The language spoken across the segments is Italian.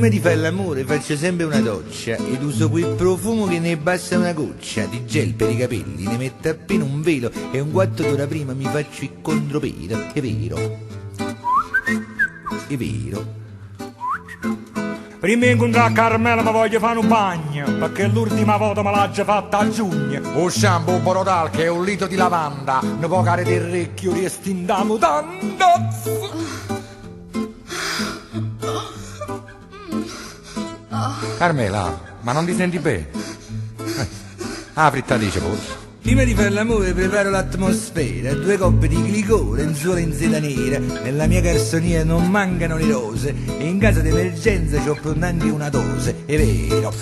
Prima di fare l'amore faccio sempre una doccia ed uso quel profumo che ne basta una goccia di gel per i capelli, ne metto appena un velo e un quarto d'ora prima mi faccio il contropelo. È vero, è vero. Prima di incontrare Carmela mi voglio fare un bagno, perché l'ultima volta me l'ha già fatta a giugno. Un shampoo Borodal che è un litro di lavanda, ne può care del recchio di estinda mutanda. Carmela, ma non ti senti bene? Ah, fritta dice pure. Prima di fare l'amore preparo l'atmosfera, 2 coppe di glicole, lenzuola in seta nera, nella mia garzonia non mancano le rose e in caso di emergenza ci ho pronta anche una dose, è vero,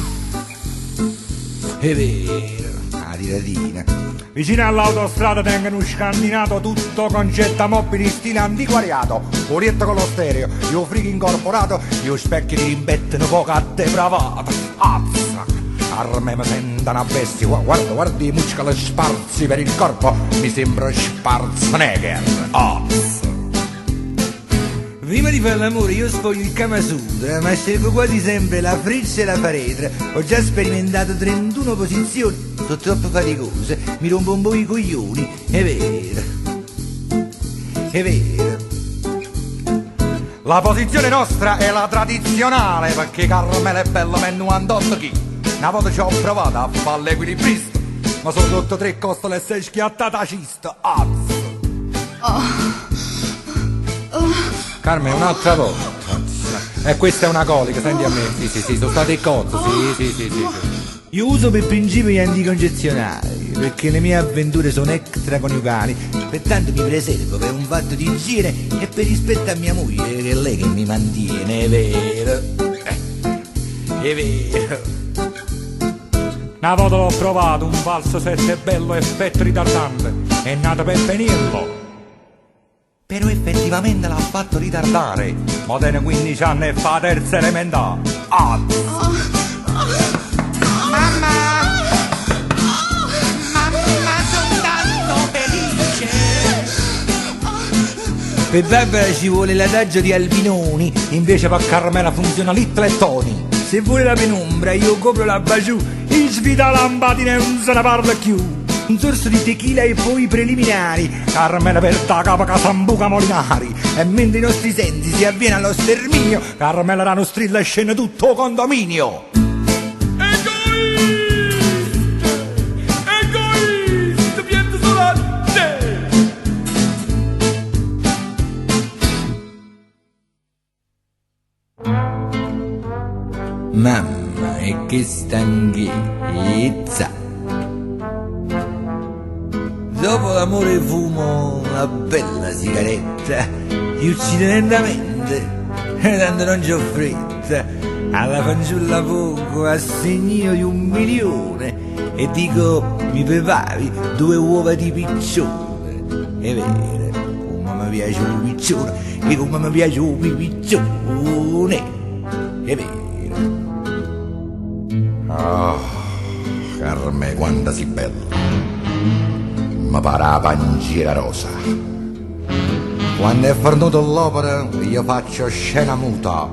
la tiratina. Vicino all'autostrada tengono un scandinato tutto con gettamobili stile antiquariato, Un letto con lo stereo, io frigo incorporato, io specchi di rimbettano poco a te bravato. Azza! Arme mi senta una bestia, guarda i muscoli sparsi per il corpo, mi sembra Schwarzenegger. Azza! Prima di fare l'amore io sfoglio il Kama Sutra, ma scelgo quasi sempre la freccia e la faretra. Ho già sperimentato 31 posizioni, sono troppo faticose, mi rompo un po' i coglioni, è vero, è vero. La posizione nostra è la tradizionale, perché Carmela è bella per 98 kg. Una volta ci ho provato a fare l'equilibrista, ma sono sotto 3 costole e 6 schiattata cista. Azza! Carmen, un'altra volta. E questa è una colica, senti a me. Sì, sono state cozze, sì. Io uso per principio gli anticoncezionali, perché le mie avventure sono extraconiugali, pertanto mi preservo per un fatto di igiene e per rispetto a mia moglie, che è lei che mi mantiene, è vero. È vero. una volta l'ho provato, un falso 7 bello effetto ritardante, è nato per benirlo. Però effettivamente l'ha fatto ritardare. Ma tiene 15 anni e fa terza elementare. Mamma, sono tanto felice. Per Barbara ci vuole l'adagio di Albinoni, Invece per Carmela funziona little e toni. se vuole la penombra io copro la baciù, In svita lampadine non se ne parla più. un sorso di tequila e poi i preliminari, Carmela per da capa Casambuca Molinari. e mentre i nostri sensi si avviene allo sterminio, Carmela era uno strilla e scende tutto condominio. Egoista, pianto solo a te. mamma e che stanchezza. Dopo l'amore fumo una bella sigaretta, ti uccide lentamente, tanto non c'ho fretta. Alla fanciulla poco assegnino di 1 milione e dico mi prepari 2 uova di piccione. È vero, come mi piace un piccione, e come mi piace un piccione. È vero. Carme, quanta si bella. Mi pare la pangiera rosa. Quando è fornuto l'opera io faccio scena muta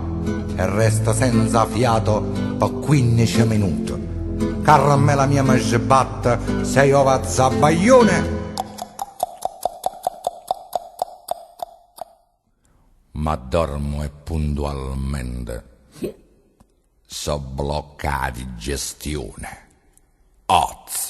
e resto senza fiato per 15 minuti. Carmela mia mi sbatte 6 ova a zabbaglione, ma dormo e puntualmente so blocca di gestione. Oz.